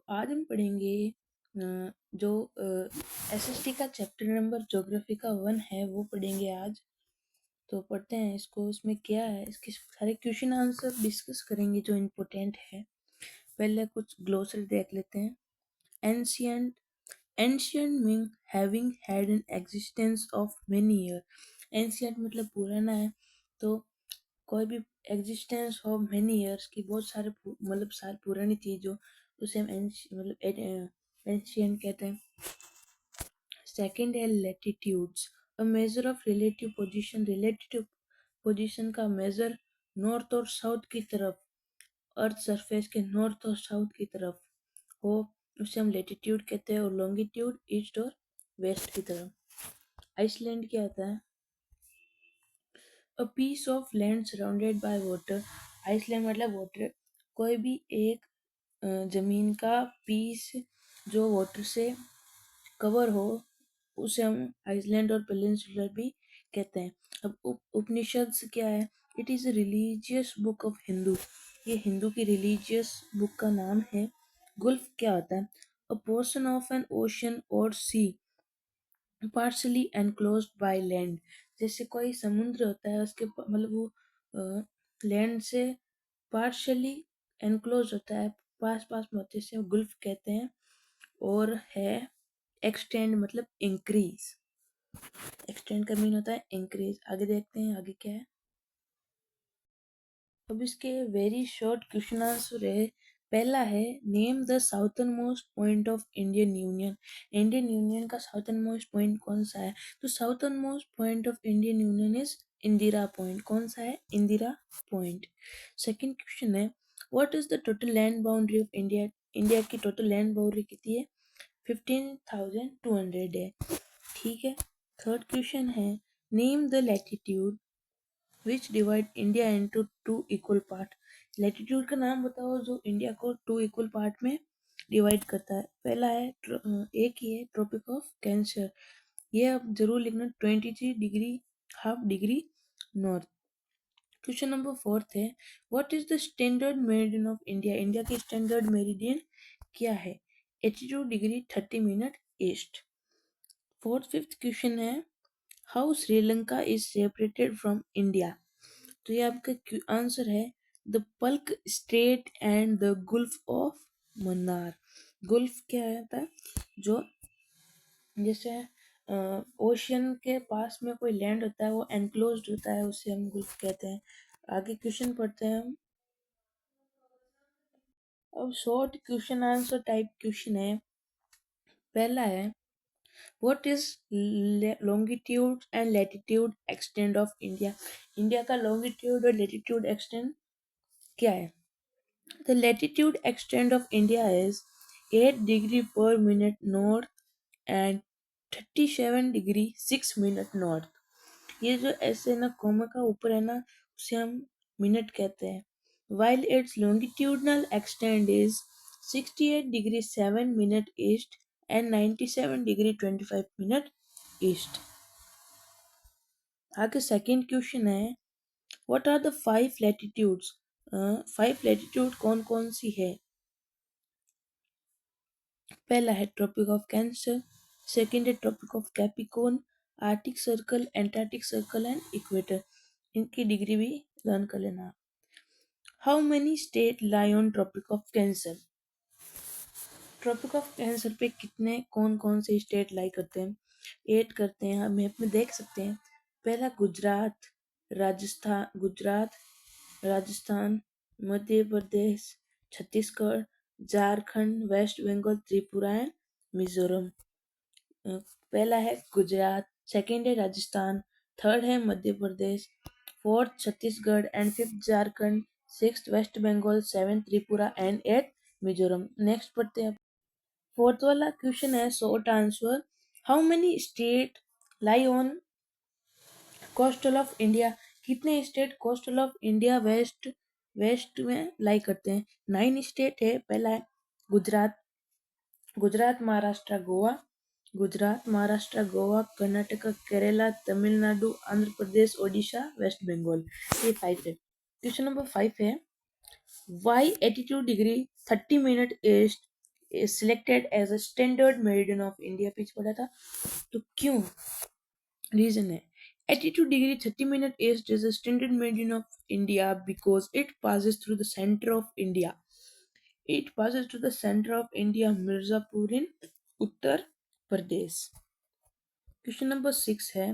आज हम पढ़ेंगे जो एसएसटी का चैप्टर नंबर ज्योग्राफी का 1 है वो पढ़ेंगे आज। तो पढ़ते हैं इसको। इसमें क्या है, इसके सारे क्वेश्चन आंसर डिस्कस करेंगे जो इम्पोर्टेंट है। पहले कुछ ग्लोसरी देख लेते हैं। Ancient ancient mean having had an existence of many year. Ancient मतलब पुराना है, तो कोई भी एग्जिस्टेंस ऑफ मेनी ईयर्स की बहुत सारे मतलब सारी पुरानी चीज हो उसे हम एंशियंट कहते हैं। सेकंड है latitudes, a measure of relative position. Relative position का मेजर नॉर्थ और साउथ की तरफ, अर्थ सरफेस के नॉर्थ और साउथ की तरफ हो उसे हम लैटिट्यूड कहते हैं। और लॉन्गिट्यूड ईस्ट और वेस्ट की तरफ। आइसलैंड क्या होता है? A piece of land surrounded by water. Iceland मतलब वाटर, कोई भी एक जमीन का पीस जो वाटर से कवर हो उसे हम आइसलैंड और पेनिनसुलर भी कहते हैं। अब उपनिषद क्या है? It is a religious book of Hindu. ये हिंदू की रिलीजियस बुक का नाम है। गुल्फ क्या होता है? अ पोर्शन ऑफ एन ओशन और सी पार्शली एनक्लोज्ड बाय लैंड। जैसे कोई समुद्र होता है, उसके मतलब वो लैंड से पार्शली एनक्लोज होता है, पास पास में होते हैं, गुल्फ कहते हैं। और है एक्सटेंड मतलब इंक्रीज। एक्सटेंड का मीन होता है इंक्रीज। आगे देखते हैं आगे क्या है। अब इसके वेरी शॉर्ट क्वेश्चन आंसर है। पहला है name the southern most point of Indian union. Indian union का साउथर्न मोस्ट पॉइंट कौन सा है? तो southern most point of Indian union is Indira point. कौन सा है? इंदिरा पॉइंट। सेकंड क्वेश्चन है what is the total land boundary of India. India की टोटल लैंड बाउंड्री कितनी है? 15,200 है। ठीक है। थर्ड क्वेश्चन है name the latitude which divide India into two equal part. Latitude का नाम बताओ जो इंडिया को टू इक्वल पार्ट में डिवाइड करता है। पहला है एक ही है ट्रॉपिक ऑफ कैंसर। ये आप जरूर लिखना, 23 half degree north. Question number fourth है what is the standard meridian of India. India की स्टैंडर्ड मेरिडियन क्या है? 82 degree 30 minute east. Fifth question है how Sri Lanka is separated from India. तो ये आपका आंसर है the Palk Strait and the Gulf of Mannar. Gulf क्या होता है? जो जैसे ओशियन के पास में कोई लैंड होता है वो एनक्लोज्ड होता है, उसे हम गुल्फ कहते हैं। आगे क्वेश्चन पढ़ते हैं हम। अब short question answer type question है। पहला है what is longitude and latitude extend of India. India का लॉन्गिट्यूड और लैटिट्यूड एक्सटेंड क्या है? The latitude extent of India is 8 degree per minute north and 37 degree 6 minute north। ये जो ऐसे ना कोमा का ऊपर है ना उसे हम मिनट कहते हैं। While its longitudinal extent is 68 degree 7 minute east and 97 degree 25 minute east। आगे सेकंड क्वेश्चन है what are the 5 latitudes. 5 latitude कौन कौन सी है? पहला है ट्रॉपिक ऑफ कैंसर, सेकंड है Tropic of Capricorn, Arctic Circle, Antarctic Circle and equator. इनकी डिग्री भी लर्न कर लेना। How many state lie on Tropic of Cancer. Tropic of Cancer पे कितने कौन कौन से स्टेट लाई करते हैं? 8 करते हैं। हम मैप में देख सकते हैं। पहला गुजरात, राजस्थान, मध्य प्रदेश, छत्तीसगढ़, झारखंड, वेस्ट बंगाल, त्रिपुरा एंड मिजोरम। पहला है गुजरात, सेकंड है राजस्थान, थर्ड है Madhya Pradesh, fourth Chhattisgarh and fifth Jharkhand, sixth West Bengal, seventh Tripura and eight Mizoram. Next पढ़ते हैं। फोर्थ वाला क्वेश्चन है short answer how many state lie on coastal of India. कितने state coastal of India west west में लाई करते हैं? 9 स्टेट है। पहला है गुजरात, गुजरात महाराष्ट्र गोवा कर्नाटक केरला तमिलनाडु आंध्र प्रदेश ओडिशा वेस्ट बंगाल। ये 5 है। क्वेश्चन नंबर 5 है why 82 degree 30 minute east is selected as a standard meridian of India. पीछे पढ़ा था तो क्यों रीजन है 82 degree 30 minute east is a standard meridian of India because it passes through the center of India. It passes to the center of India, Mirzapur in Uttar Pradesh. Question number 6 है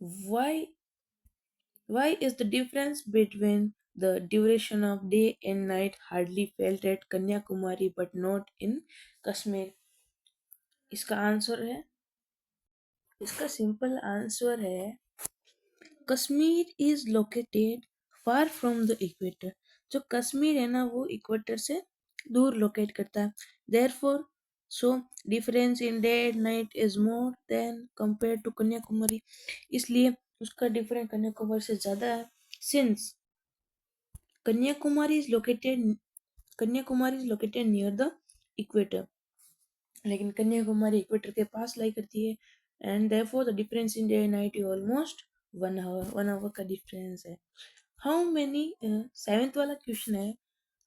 why why is the difference between the duration of day and night hardly felt at Kanyakumari but not in Kashmir? इसका answer है इसका simple answer है Kashmir is located far from the equator जो कश्मीर है ना वो equator से दूर लोकेट करता है therefore so difference in day and night is more than compare to Kanyakumari इसलिए उसका डिफरेंस कन्याकुमारी से ज्यादा है since Kanyakumari is located Kanyakumari is located near the equator लेकिन कन्याकुमारी इक्वेटर के पास लाई करती है and therefore the difference in day and night is almost 1 hour का डिफरेंस है हाउ मेनी सेवेंथ वाला क्वेश्चन है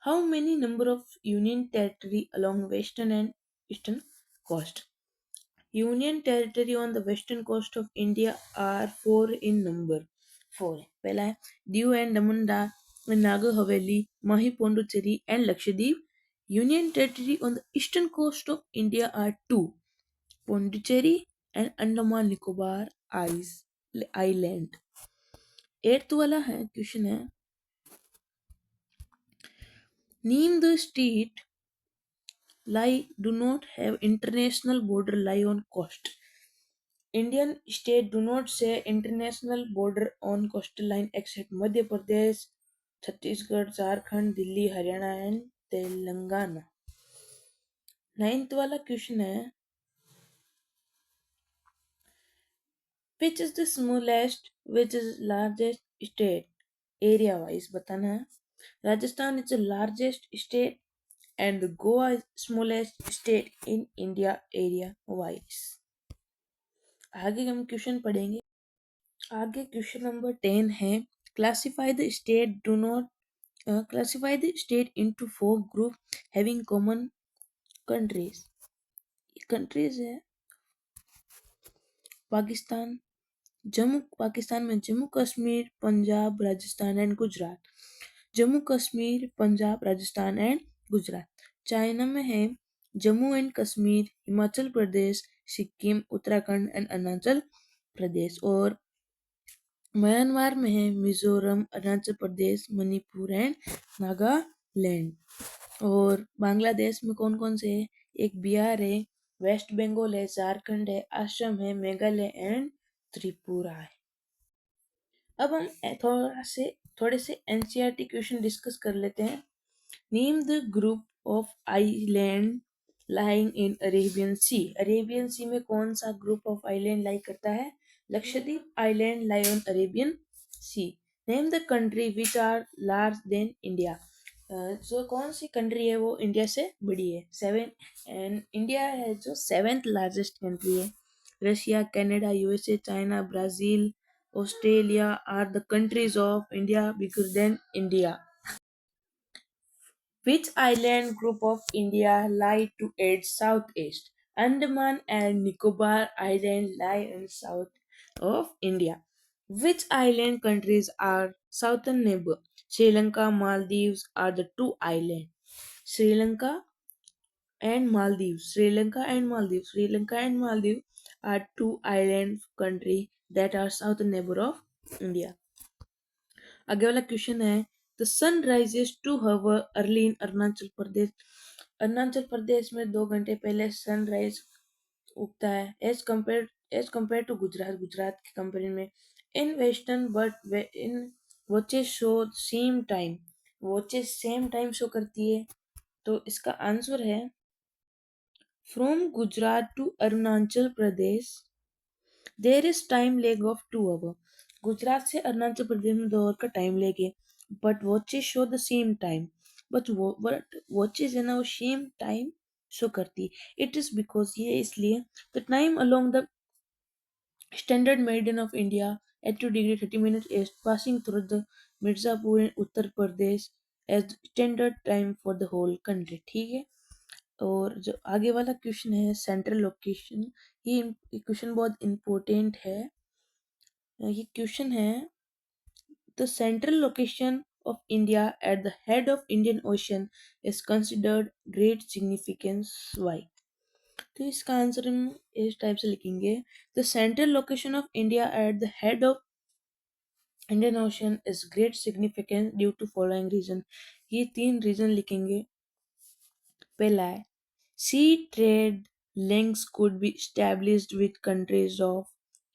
how many number of union territory along western and eastern coast union territory on the western coast of India are 4 in number 4 है पहला है Diu and Daman Nagar Haveli Mahe Puducherry and Lakshadweep union territory on the eastern coast of India are 2 Puducherry and Andaman Nicobar island eighth वाला है question है name the state lie do not have international border lie on coast Indian state do not say international border on coastal line except Madhya Pradesh Chhattisgarh Jharkhand Delhi Haryana and Telangana ninth वाला question है which is the smallest which is largest state area wise बताना है Rajasthan is the largest state and Goa is smallest state in India area wise आगे हम question पढ़ेंगे आगे question number 10 है classify the state do not classify the state into 4 group having common countries countries है पाकिस्तान में Jammu Kashmir Punjab Rajasthan and Gujarat Jammu Kashmir Punjab Rajasthan and Gujarat China में है Jammu and Kashmir Himachal Pradesh Sikkim Uttarakhand and Arunachal Pradesh और म्यांमार में है मिजोरम अरुणाचल प्रदेश मणिपुर एंड नागालैंड और बांग्लादेश में कौन कौन से है एक बिहार है वेस्ट बंगाल है झारखंड है असम है मेघालय एंड त्रिपुरा है अब हम थोड़े से एनसीईआरटी क्वेश्चन डिस्कस कर लेते हैं name the group of island lying in Arabian sea में कौन सा ग्रुप ऑफ आइलैंड लाई करता है Lakshadweep island lie on Arabian sea name the country which are large than India जो कौन सी कंट्री है वो इंडिया से बड़ी है सेवन एंड इंडिया है जो सेवेंथ लार्जेस्ट कंट्री है Russia Canada USA China Brazil Australia are the countries of India bigger than India Which island group of India lie to its southeast? Andaman and Nicobar Island lie in south of India. Which island countries are southern neighbor? Sri Lanka, Maldives are the two islands. Sri Lanka and Maldives. Sri Lanka and Maldives. Sri Lanka and Maldives are two island countries that are southern neighbor of India. आगे वाला question है the sun rises two hour early in Arunachal Pradesh में 2 घंटे पहले sunrise उगता है as compare to Gujarat के comparison में in western but in watches show same time watches same time show करती है तो इसका आंसर है from Gujarat to Arunachal Pradesh there is time lag of 2 hour Gujarat से अरुणाचल प्रदेश में 2 आवर का टाइम लेग है but watches show the same time but watches है ना वो सेम टाइम शो करती इट इज बिकॉज ये इसलिए the time along the standard meridian of India 82 degree 30 minute is passing through the Mirzapur in Uttar Pradesh as standard time for the whole country ठीक है और जो आगे वाला क्वेश्चन है सेंट्रल लोकेशन, ये क्वेश्चन बहुत इम्पोर्टेंट है। ये क्वेश्चन है the central location of India at the head of Indian Ocean is considered great significance. Why? तो इसका आंसर हम इस टाइप से लिखेंगे, the central location of India at the head of Indian ocean is great significance due to following reason. ये 3 reason लिखेंगे। पहला है sea trade links could be established with countries of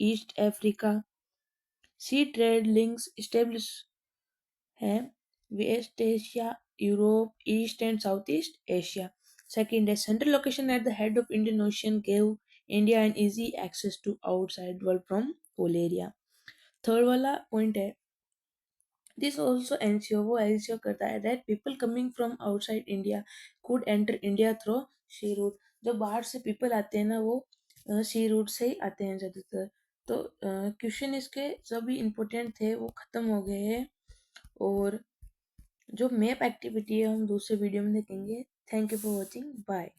east Africa. Sea trade links establish है west Asia, Europe, east and south east Asia. Second है central location at the head of Indian ocean gave India an easy access to outside world from pole area. Third वाला point है this also ensure, वो ensure करता है that people coming from outside India could enter India through sea route. जो बाहर से people आते हैं ना वो सी रूट से ही आते हैं ज़्यादातर। तो क्वेश्चन इसके सभी इम्पोर्टेंट थे वो ख़त्म हो गए हैं, और जो मैप एक्टिविटी है हम दूसरे वीडियो में देखेंगे। Thank you for watching, bye.